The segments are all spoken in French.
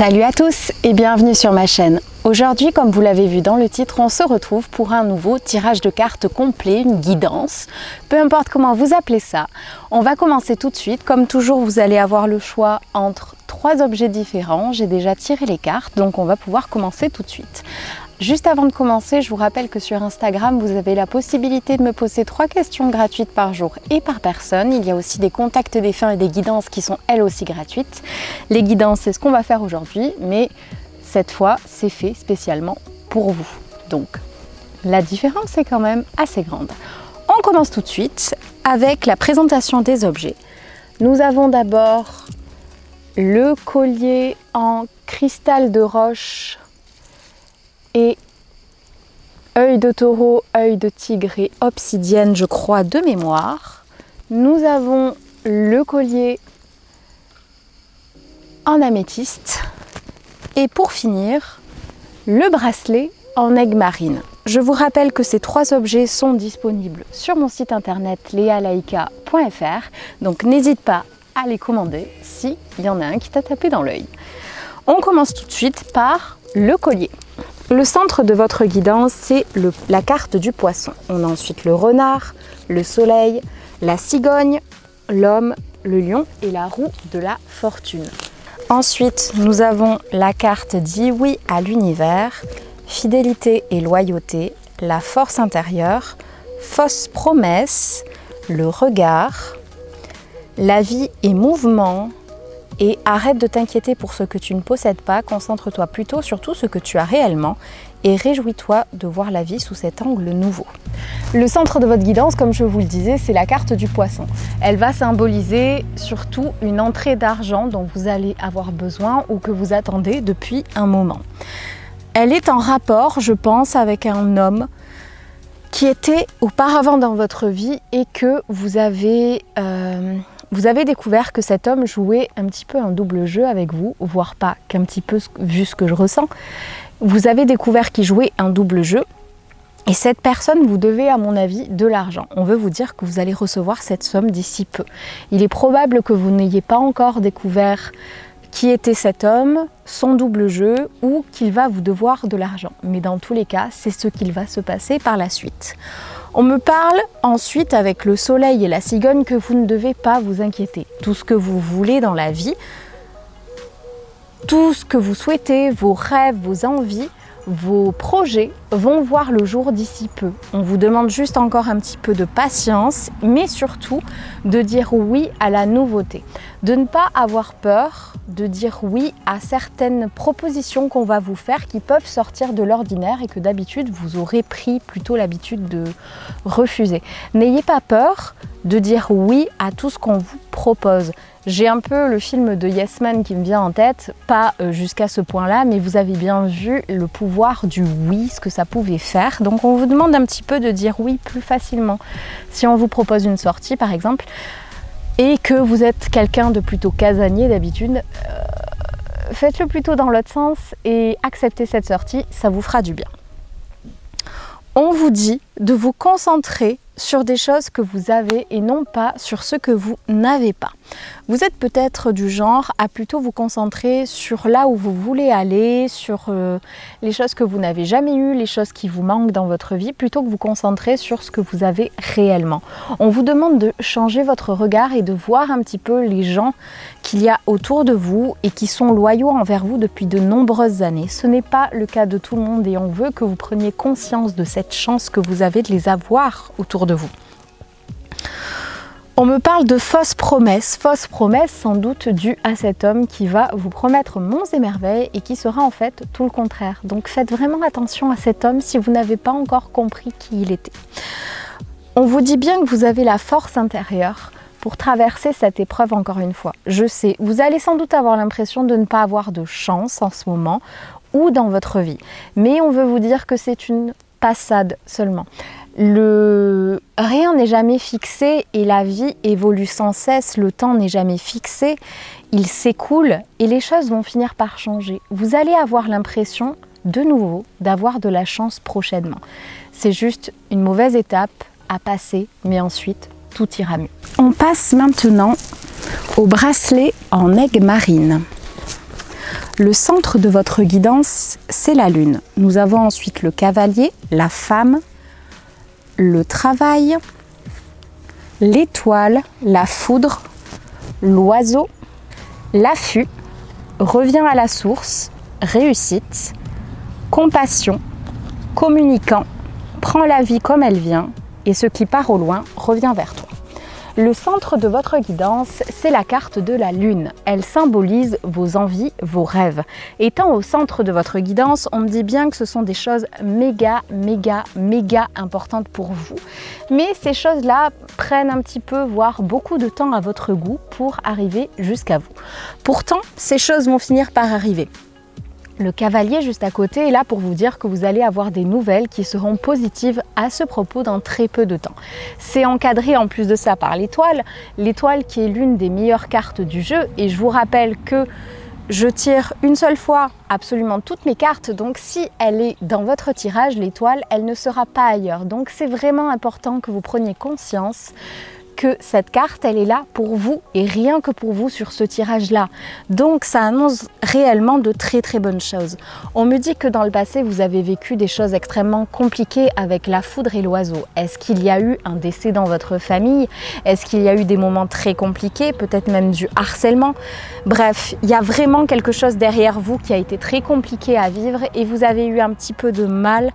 Salut à tous et bienvenue sur ma chaîne. Aujourd'hui, comme vous l'avez vu dans le titre, on se retrouve pour un nouveau tirage de cartes complet, une guidance, peu importe comment vous appelez ça. On va commencer tout de suite. Comme toujours, vous allez avoir le choix entre 3 objets différents. J'ai déjà tiré les cartes, donc on va pouvoir commencer tout de suite. Juste avant de commencer, je vous rappelle que sur Instagram, vous avez la possibilité de me poser 3 questions gratuites par jour et par personne. Il y a aussi des contacts défunts et des guidances qui sont elles aussi gratuites. Les guidances, c'est ce qu'on va faire aujourd'hui, mais cette fois, c'est fait spécialement pour vous. Donc, la différence est quand même assez grande. On commence tout de suite avec la présentation des objets. Nous avons d'abord le collier en cristal de roche et œil de taureau, œil de tigre et obsidienne, je crois, de mémoire. Nous avons le collier en améthyste. Et pour finir, le bracelet en aigue marine. Je vous rappelle que ces 3 objets sont disponibles sur mon site internet lealaika.fr. Donc n'hésite pas à les commander s'il y en a un qui t'a tapé dans l'œil. On commence tout de suite par le collier. Le centre de votre guidance, c'est la carte du poisson. On a ensuite le renard, le soleil, la cigogne, l'homme, le lion et la roue de la fortune. Ensuite, nous avons la carte Dis oui à l'univers, fidélité et loyauté, la force intérieure, fausse promesse, le regard, la vie et mouvement, et arrête de t'inquiéter pour ce que tu ne possèdes pas, concentre-toi plutôt sur tout ce que tu as réellement et réjouis-toi de voir la vie sous cet angle nouveau. Le centre de votre guidance, comme je vous le disais, c'est la carte du poisson. Elle va symboliser surtout une entrée d'argent dont vous allez avoir besoin ou que vous attendez depuis un moment. Elle est en rapport, je pense, avec un homme qui était auparavant dans votre vie et que vous avez découvert que cet homme jouait un petit peu un double jeu avec vous, voire pas qu'un petit peu vu ce que je ressens. Vous avez découvert qu'il jouait un double jeu et cette personne vous devez, à mon avis, de l'argent. On veut vous dire que vous allez recevoir cette somme d'ici peu. Il est probable que vous n'ayez pas encore découvert qui était cet homme, son double jeu ou qu'il va vous devoir de l'argent. Mais dans tous les cas, c'est ce qu'il va se passer par la suite. On me parle ensuite avec le soleil et la cigogne que vous ne devez pas vous inquiéter. Tout ce que vous voulez dans la vie, tout ce que vous souhaitez, vos rêves, vos envies, vos projets vont voir le jour d'ici peu. On vous demande juste encore un petit peu de patience, mais surtout de dire oui à la nouveauté. De ne pas avoir peur de dire oui à certaines propositions qu'on va vous faire qui peuvent sortir de l'ordinaire et que d'habitude vous aurez pris plutôt l'habitude de refuser. N'ayez pas peur de dire oui à tout ce qu'on vous propose. J'ai un peu le film de Yes Man qui me vient en tête, pas jusqu'à ce point-là, mais vous avez bien vu le pouvoir du oui, ce que ça pouvait faire. Donc on vous demande un petit peu de dire oui plus facilement. Si on vous propose une sortie par exemple, et que vous êtes quelqu'un de plutôt casanier d'habitude, faites-le plutôt dans l'autre sens et acceptez cette sortie, ça vous fera du bien. On vous dit de vous concentrer sur des choses que vous avez et non pas sur ce que vous n'avez pas. Vous êtes peut-être du genre à plutôt vous concentrer sur là où vous voulez aller, sur les choses que vous n'avez jamais eues, les choses qui vous manquent dans votre vie, plutôt que vous concentrer sur ce que vous avez réellement. On vous demande de changer votre regard et de voir un petit peu les gens qu'il y a autour de vous et qui sont loyaux envers vous depuis de nombreuses années. Ce n'est pas le cas de tout le monde et on veut que vous preniez conscience de cette chance que vous avez de les avoir autour de vous. On me parle de fausses promesses sans doute dues à cet homme qui va vous promettre monts et merveilles et qui sera en fait tout le contraire. Donc faites vraiment attention à cet homme si vous n'avez pas encore compris qui il était. On vous dit bien que vous avez la force intérieure pour traverser cette épreuve encore une fois. Je sais, vous allez sans doute avoir l'impression de ne pas avoir de chance en ce moment ou dans votre vie. Mais on veut vous dire que c'est une passade seulement. Rien n'est jamais fixé et la vie évolue sans cesse, le temps n'est jamais fixé, il s'écoule et les choses vont finir par changer. Vous allez avoir l'impression de nouveau d'avoir de la chance prochainement. C'est juste une mauvaise étape à passer, mais ensuite tout ira mieux. On passe maintenant au bracelet en aigue marine. Le centre de votre guidance, c'est la lune. Nous avons ensuite le cavalier, la femme, le travail, l'étoile, la foudre, l'oiseau, l'affût, revient à la source, réussite, compassion, communicant, prend la vie comme elle vient et ce qui part au loin revient vers toi. Le centre de votre guidance, c'est la carte de la lune. Elle symbolise vos envies, vos rêves. Étant au centre de votre guidance, on me dit bien que ce sont des choses méga importantes pour vous. Mais ces choses-là prennent un petit peu, voire beaucoup de temps à votre goût pour arriver jusqu'à vous. Pourtant, ces choses vont finir par arriver. Le cavalier juste à côté est là pour vous dire que vous allez avoir des nouvelles qui seront positives à ce propos dans très peu de temps. C'est encadré en plus de ça par l'étoile qui est l'une des meilleures cartes du jeu et je vous rappelle que je tire une seule fois absolument toutes mes cartes, donc si elle est dans votre tirage, l'étoile, elle ne sera pas ailleurs. Donc c'est vraiment important que vous preniez conscience que cette carte, elle est là pour vous et rien que pour vous sur ce tirage-là. Donc ça annonce réellement de très bonnes choses. On me dit que dans le passé, vous avez vécu des choses extrêmement compliquées avec la foudre et l'oiseau. Est-ce qu'il y a eu un décès dans votre famille? Est-ce qu'il y a eu des moments très compliqués, peut-être même du harcèlement? Bref, il y a vraiment quelque chose derrière vous qui a été très compliqué à vivre et vous avez eu un petit peu de mal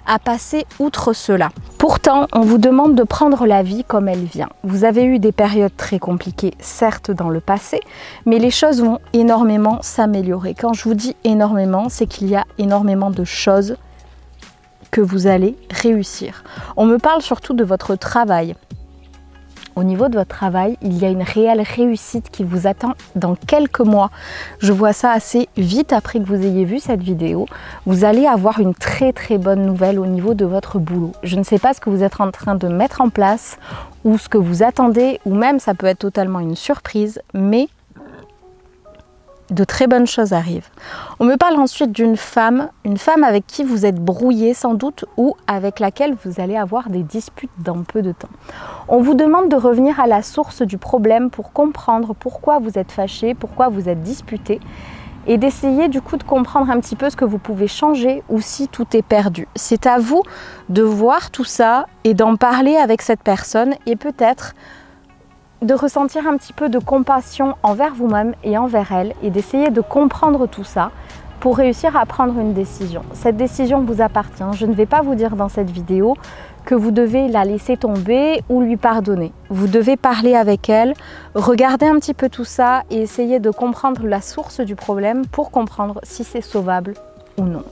à passer outre cela. Pourtant, on vous demande de prendre la vie comme elle vient. Vous avez eu des périodes très compliquées, certes dans le passé, mais les choses vont énormément s'améliorer. Quand je vous dis énormément, c'est qu'il y a énormément de choses que vous allez réussir. On me parle surtout de votre travail. Au niveau de votre travail, il y a une réelle réussite qui vous attend dans quelques mois. Je vois ça assez vite après que vous ayez vu cette vidéo. Vous allez avoir une très bonne nouvelle au niveau de votre boulot. Je ne sais pas ce que vous êtes en train de mettre en place ou ce que vous attendez, ou même ça peut être totalement une surprise, mais de très bonnes choses arrivent. On me parle ensuite d'une femme, une femme avec qui vous êtes brouillé sans doute ou avec laquelle vous allez avoir des disputes dans peu de temps. On vous demande de revenir à la source du problème pour comprendre pourquoi vous êtes fâché, pourquoi vous êtes disputé et d'essayer du coup de comprendre un petit peu ce que vous pouvez changer ou si tout est perdu. C'est à vous de voir tout ça et d'en parler avec cette personne et peut-être de ressentir un petit peu de compassion envers vous-même et envers elle et d'essayer de comprendre tout ça pour réussir à prendre une décision. Cette décision vous appartient. Je ne vais pas vous dire dans cette vidéo que vous devez la laisser tomber ou lui pardonner. Vous devez parler avec elle, regarder un petit peu tout ça et essayer de comprendre la source du problème pour comprendre si c'est sauvable ou non.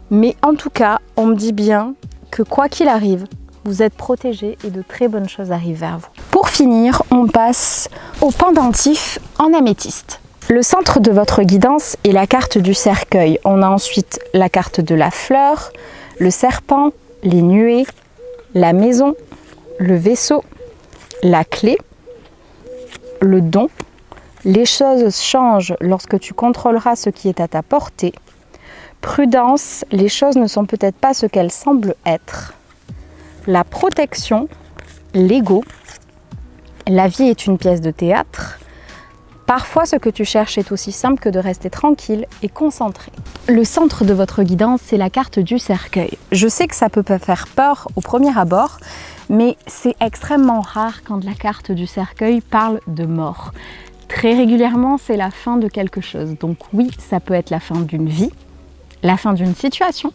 Mais en tout cas, on me dit bien que quoi qu'il arrive, vous êtes protégé et de très bonnes choses arrivent vers vous. Pour finir, on passe au pendentif en améthyste. Le centre de votre guidance est la carte du cercueil. On a ensuite la carte de la fleur, le serpent, les nuées, la maison, le vaisseau, la clé, le don. Les choses changent lorsque tu contrôleras ce qui est à ta portée. Prudence, les choses ne sont peut-être pas ce qu'elles semblent être. La protection, l'ego, la vie est une pièce de théâtre. Parfois, ce que tu cherches est aussi simple que de rester tranquille et concentré. Le centre de votre guidance, c'est la carte du cercueil. Je sais que ça peut faire peur au premier abord, mais c'est extrêmement rare quand la carte du cercueil parle de mort. Très régulièrement, c'est la fin de quelque chose. Donc oui, ça peut être la fin d'une vie, la fin d'une situation,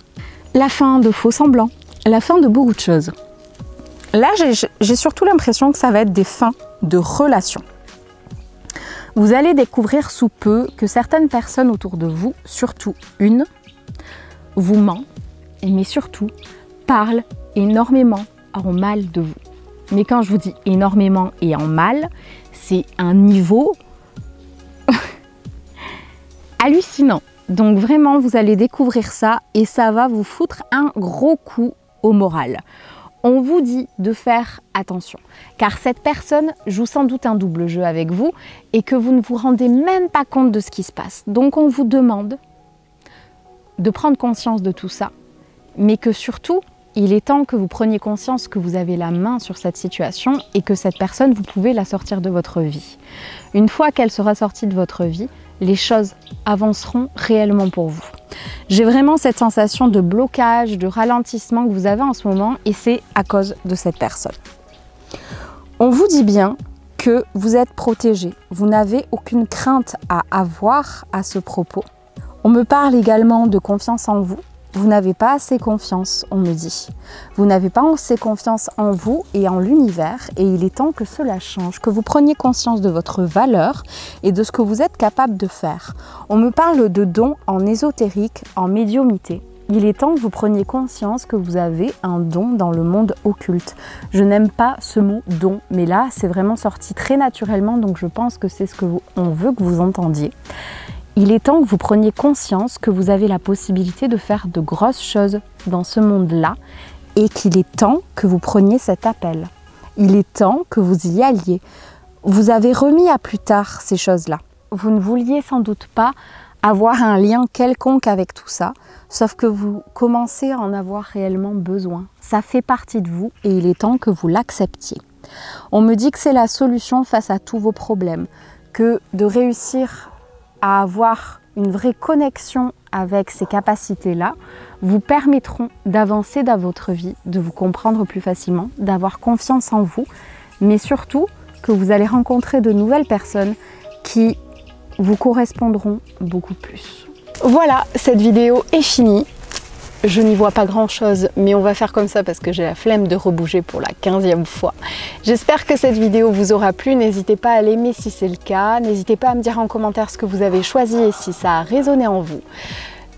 la fin de faux semblants, la fin de beaucoup de choses. Là, j'ai surtout l'impression que ça va être des fins de relations. Vous allez découvrir sous peu que certaines personnes autour de vous, surtout une, vous ment, mais surtout parlent énormément en mal de vous. Mais quand je vous dis énormément et en mal, c'est un niveau hallucinant. Donc vraiment, vous allez découvrir ça et ça va vous foutre un gros coup au moral. On vous dit de faire attention, car cette personne joue sans doute un double jeu avec vous et que vous ne vous rendez même pas compte de ce qui se passe. Donc on vous demande de prendre conscience de tout ça, mais que surtout, Il est temps que vous preniez conscience que vous avez la main sur cette situation et que cette personne, vous pouvez la sortir de votre vie. Une fois qu'elle sera sortie de votre vie, les choses avanceront réellement pour vous. J'ai vraiment cette sensation de blocage, de ralentissement que vous avez en ce moment et c'est à cause de cette personne. On vous dit bien que vous êtes protégé, vous n'avez aucune crainte à avoir à ce propos. On me parle également de confiance en vous. Vous n'avez pas assez confiance, on me dit. Vous n'avez pas assez confiance en vous et en l'univers et il est temps que cela change, que vous preniez conscience de votre valeur et de ce que vous êtes capable de faire. On me parle de dons en ésotérique, en médiumnité. Il est temps que vous preniez conscience que vous avez un don dans le monde occulte. Je n'aime pas ce mot don, mais là c'est vraiment sorti très naturellement donc je pense que c'est ce qu'on veut que vous entendiez. Il est temps que vous preniez conscience que vous avez la possibilité de faire de grosses choses dans ce monde-là et qu'il est temps que vous preniez cet appel. Il est temps que vous y alliez. Vous avez remis à plus tard ces choses-là. Vous ne vouliez sans doute pas avoir un lien quelconque avec tout ça, sauf que vous commencez à en avoir réellement besoin. Ça fait partie de vous et il est temps que vous l'acceptiez. On me dit que c'est la solution face à tous vos problèmes, que de réussir à avoir une vraie connexion avec ces capacités-là, vous permettront d'avancer dans votre vie, de vous comprendre plus facilement, d'avoir confiance en vous, mais surtout que vous allez rencontrer de nouvelles personnes qui vous correspondront beaucoup plus. Voilà, cette vidéo est finie. Je n'y vois pas grand chose, mais on va faire comme ça parce que j'ai la flemme de rebouger pour la 15e fois. J'espère que cette vidéo vous aura plu. N'hésitez pas à l'aimer si c'est le cas. N'hésitez pas à me dire en commentaire ce que vous avez choisi et si ça a résonné en vous.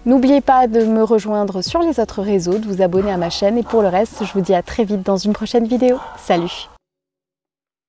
N'oubliez pas de me rejoindre sur les autres réseaux, de vous abonner à ma chaîne et pour le reste, je vous dis à très vite dans une prochaine vidéo. Salut!